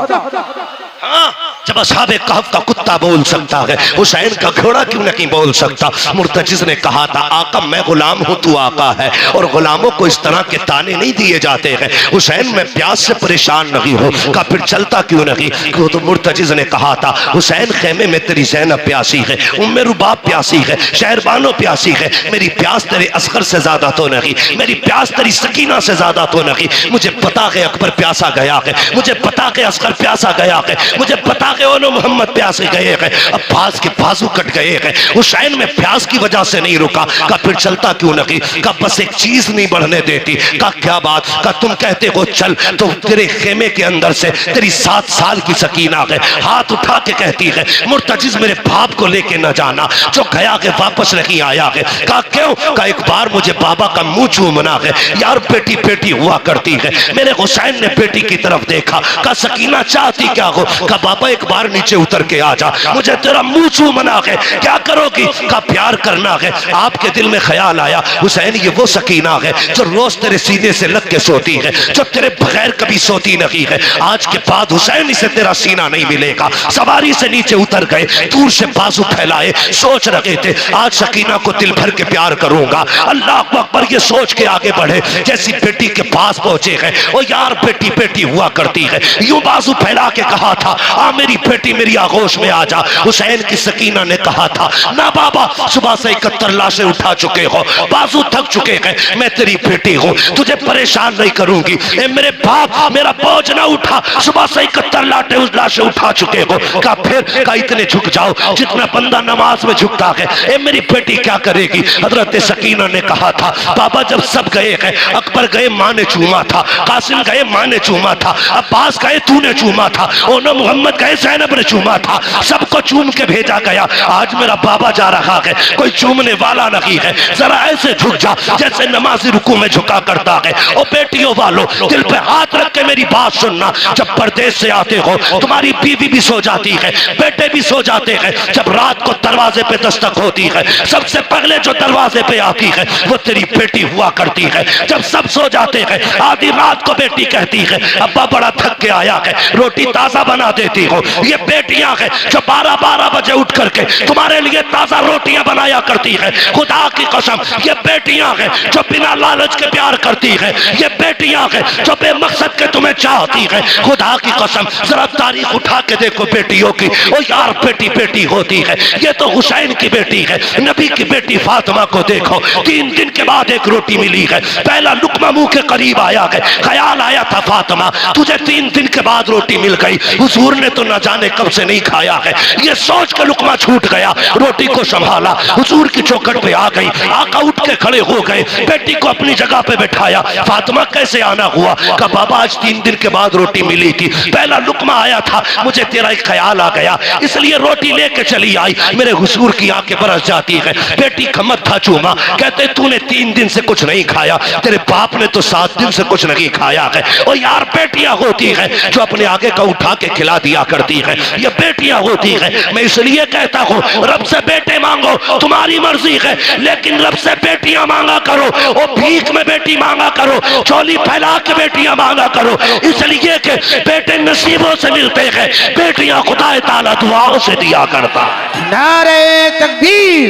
हाँ, जब असहाबे कहफ का कुत्ता बोल सकता है, हुसैन का घोड़ा क्यों नहीं बोल सकता? मुर्तजिज ने कहा था आका मैं गुलाम हूँ, तू आका है, और गुलामों को इस तरह के ताने नहीं दिए जाते हैं। हुसैन मैं प्यास से परेशान नहीं हूँ। का फिर चलता क्यों नहीं? तो मुर्तजिज ने कहा था हुसैन खेमे में तेरी ज़ैनब प्यासी है, उम्मे रुबाब प्यासी है, शहरबानो प्यासी है, मेरी प्यास तेरे असगर से ज्यादा तो नहीं, मेरी प्यास तेरी सकीना से ज्यादा तो नहीं। मुझे पता है अकबर प्यासा गया है, मुझे पता है असगर प्यासा गया है, मुझे पता है ओनो मोहम्मद प्यासे गए हैं, अब्बास के बाजू कट गए हैं। हुसैन में प्यास की वजह से नहीं रुका। का फिर चलता क्यों नहीं? का बस एक चीज नहीं बढ़ने देती। का क्या बात? का तुम कहते हो चल, तो तेरे खेमे के अंदर से तेरी 7 साल की सकीना है हाथ उठा के कहती है मुर्तजिज मेरे बाप को लेके न जाना, जो गया है वापस नहीं आया है। का क्यों? का एक बार मुझे बाबा का मुंह चूमना है। यार बेटी बेटी हुआ करती है। मेरे हुसैन ने बेटी की तरफ देखा। का सकीना चाहती क्या हो? का बाबा एक बार नीचे उतर के आ जा, मुझे तेरा मुंह चूमना है। क्या करोगी? का प्यार करना है। आपके दिल में ख्याल आया हुसैन ये वो सकीना है जो रोज तेरे सीने से लग के सोती है, जो तेरे बगैर कभी सोती नहीं है। आज के बाद हुसैन इसे तेरा सीना नहीं मिलेगा। सवारी से नीचे उतर गए, दूर से बाजू फैलाए, सोच रहे थे आज सकीना को दिल भर के प्यार करूंगा। अल्लाह अकबर ये सोच के आगे बढ़े, जैसी बेटी के पास पहुंचे हैं ओ यार बेटी बेटी हुआ करती है, यूं बाजू फैला के कहा था आ मेरी बेटी मेरी आगोश में आ जा। हुसैन की सकीना ने कहा था ना बाबा, सुबह से 71 लाशें उठा चुके हो, बाजू थक चुके हैं, मैं तेरी बेटी हूँ, तुझे परेशान नहीं करूंगी। ए मेरे बाप मेरा बोझ ना उठा, सुबह से 71 लाशें उठा चुके हो। का फिर का इतने झुक जाओ जितना बंदा नमाज में झुकता है। ए मेरी बेटी क्या करेगी? हजरत सकीना ने कहा था बाबा जब सब गए हैं, अकबर गए माँ ने चूमा था, कासिम गए माँ ने चूमा था, अब्बास गए तूने चूमा था, ओनो मोहम्मद गए ज़ैनब ने चूमा था, सबको चूम के भेजा गया। आज मेरा बाबा जा रहा है, कोई चूमने वाला नहीं है। जरा ऐसे झुक जा जैसे नमाजी रुकू में झुका करता है। ओ बेटियों वालों दिल पे हाथ रख के मेरी बात सुनना, जब परदेश से आते हो तुम्हारी बीवी भी सो जाती है, बेटे भी सो जाते हैं। जब रात को दरवाजे पे दस्तक होती है, सबसे पहले जो दरवाजे पे आती है वो तेरी बेटी हुआ करती है। जब सब सो जाते हैं आधी रात को बेटी कहती है अब्बा बड़ा थक के आया है, रोटी ताजा बना देती हो। ये बेटियां हैं जो 12-12 बजे उठ करके तुम्हारे लिए ताजा रोटियां बनाया करती है। खुदा की कसम ये बेटियां हैं जो बिना लालच के प्यार करती है। ये बेटियां हैं जो बेमकसद के तुम्हें चाहती है। खुदा की कसम जरा तारीख उठा के देखो बेटियों की, ओ यार बेटी बेटी होती है। ये तो हुसैन की बेटी है। नबी की बेटी फातिमा को देखो, 3 दिन के बाद एक रोटी मिली है, पहला लुकमा मुंह के करीब आया है। ख्याल आया था फातिमा तुझे 3 दिन के बाद रोटी मिल गई, हुजूर ने तो न जाने कब से नहीं खाया है। ये सोच के लुकमा छूट गया, रोटी को संभाला, हुजूर की चौखट पे आ गई। आका उठ के खड़े हो गए, बेटी को अपनी जगह पे बैठाया। फातिमा कैसे आना हुआ? का बाबा आज 3 दिन के बाद रोटी मिली थी, पहला लुकमा आया था, मुझे तेरा एक ख्याल आ गया इसलिए रोटी लेके चली आई। मेरे हुजूर की आंखें बरस जाती है। बेटी का मत्था चूमा, कहते तूने 3 दिन से कुछ नहीं खाया, तेरे बाप ने तो 7 दिन से कुछ नहीं खाया है। और यार बेटियां होती है जो अपने आगे का उठा के खिला दिया करती है। ये बेटियां होती है। मैं इसलिए कहता हूँ रब से बेटे मांगो, तुम्हारी मर्जी है, लेकिन रब से बेटियां मांगा करो। और भीख में बेटी मांगा करो, चोली फैला के बेटियां मांगा करो, इसलिए कि बेटे नसीबों से मिलते हैं, बेटियां खुदा ताला दुआओं से दिया करता है। नारे तकबीर,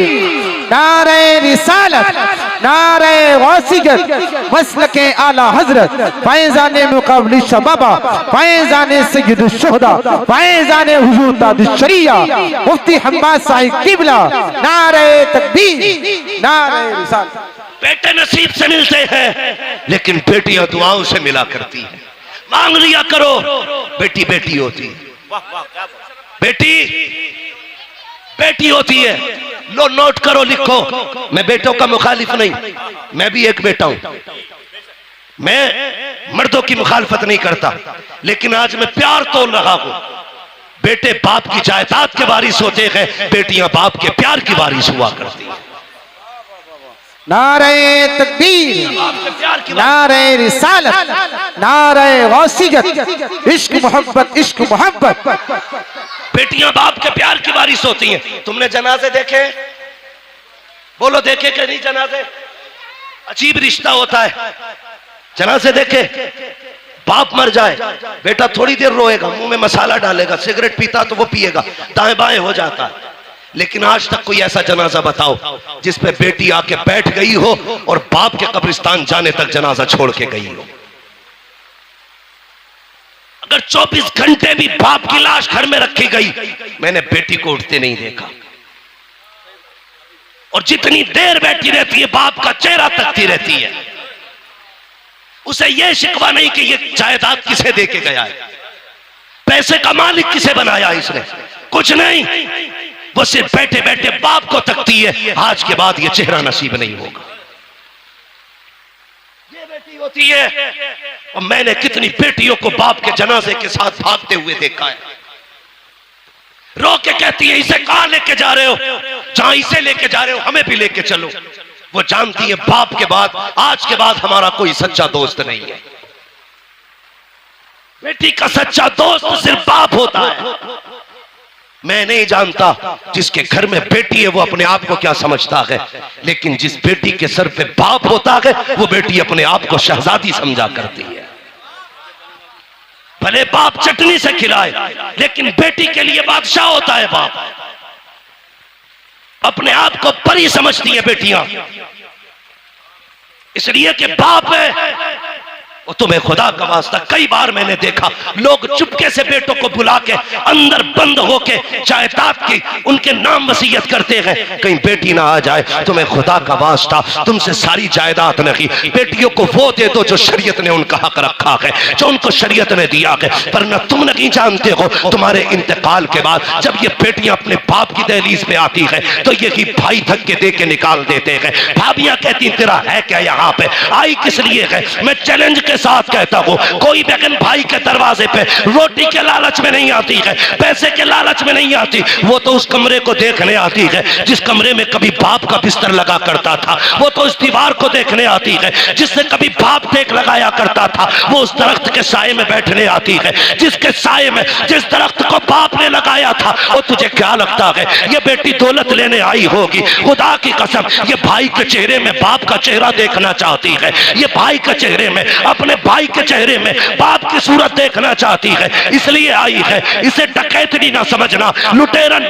नारे रिसालत, नारे गौसियत, मसलके आला हजरत, फैज़ाने मुक़ाबिल शबाबा, फैज़ाने सय्यदुश शुहदा, फैज़ाने हुजूर ताजुश शरिया, मुफ्ती हम्माद साहिब किबला। नारे तकबीर, नारे रिसालत। बेटे नसीब से मिलते हैं, लेकिन बेटियां दुआओं से मिला करती है। मांग लिया करो, बेटी बेटी होती है। बेटी बेटी होती है। लो नोट करो, लिखो। मैं बेटों का मुखालिफ नहीं, मैं भी एक बेटा हूं। मैं मर्दों की मुखालफत नहीं करता, लेकिन आज मैं प्यार तोल रहा हूं। बेटे बाप की जायदाद के वारिस होते हैं, बेटियां बाप के प्यार की वारिस हुआ करती हैं। नारे तकबीर, नारे रिसालत, नारे गौसियत, इश्क मोहब्बत, इश्क मोहब्बत। बेटियां बाप के प्यार की वारिस होती हैं। तुमने जनाजे देखे? बोलो देखे कि नहीं जनाजे? अजीब रिश्ता होता है। जनाजे देखे? बाप मर जाए बेटा थोड़ी देर रोएगा, मुंह में मसाला डालेगा, सिगरेट पीता तो वो पिएगा, दाएं बाएं हो जाता है। लेकिन आज तक कोई ऐसा जनाजा बताओ जिस पे बेटी आके बैठ गई हो और बाप के कब्रिस्तान जाने तक जनाजा छोड़ के गई हो। अगर 24 घंटे भी बाप की लाश घर में रखी गई, मैंने बेटी को उठते नहीं देखा। और जितनी देर बैठी रहती है बाप का चेहरा तकती रहती है। उसे यह शिकवा नहीं कि यह जायदाद किसे दे के गया है, पैसे का मालिक किसे बनाया इसने, कुछ नहीं। वो सिर्फ बैठे बैठे बाप को तकती है, आज के बाद ये चेहरा नसीब नहीं होगा। ये बेटी होती है। और मैंने कितनी बेटियों को बाप के जनाजे के साथ भागते हुए देखा है। रो के कहती है इसे कहां लेके जा रहे हो, जहां इसे लेके जा रहे हो हमें भी लेके चलो। वो जानती है बाप के बाद आज के बाद हमारा कोई सच्चा दोस्त नहीं है। बेटी का सच्चा दोस्त सिर्फ बाप होता है। मैं नहीं जानता जिसके घर में बेटी है वो अपने आप को क्या समझता है, लेकिन जिस बेटी के सर पे बाप होता है वो बेटी अपने आप को शहजादी समझा करती है। भले बाप चटनी से खिलाए, लेकिन बेटी के लिए बादशाह होता है बाप। अपने आप को परी समझती है बेटियां, इसलिए कि बाप है। और तुम्हें खुदा का वास्ता कई बार मैंने देखा लोग चुपके से बेटों को बुला के अंदर बंद होके जायदाद की उनके नाम वसीयत करते हैं, कहीं बेटी ना आ जाए। तुम्हें खुदा का वास्ता तुमसे सारी जायदाद नहीं, बेटियों को वो दे दो जो शरीयत ने उनका हक रखा है, जो उनको शरीयत ने दिया है। पर न तुम नहीं जानते हो तुम्हारे इंतकाल के बाद जब ये बेटियां अपने बाप की दहलीज पे आती है तो यही भाई धक्के दे के निकाल देते हैं। भाभियां कहती तेरा है क्या यहाँ पे, आई किस लिए है। मैं चैलेंज के साथ कहता हूं कोई बहन भाई के दरवाजे पे रोटी के लालच में नहीं आती है, पैसे के लालच में नहीं आती, वो तो उस कमरे को देखने आती है जिस कमरे में कभी बाप का बिस्तर लगा करता था। वो तो उस दीवार को देखने आती है जिससे कभी बाप देख लगाया करता था। वो उस दरख्त के साए में बैठने आती है जिसके साए में जिस दरख्त को बाप ने लगाया था। और तुझे क्या लगता है ये बेटी दौलत लेने आई होगी? खुदा की कसम ये भाई के चेहरे में बाप का चेहरा देखना चाहती है, ये भाई के चेहरे में अपने भाई के चेहरे में बाप की सूरत देखना चाहती है, इसलिए आई है। इसे डकैतनी ना समझना, लुटेरन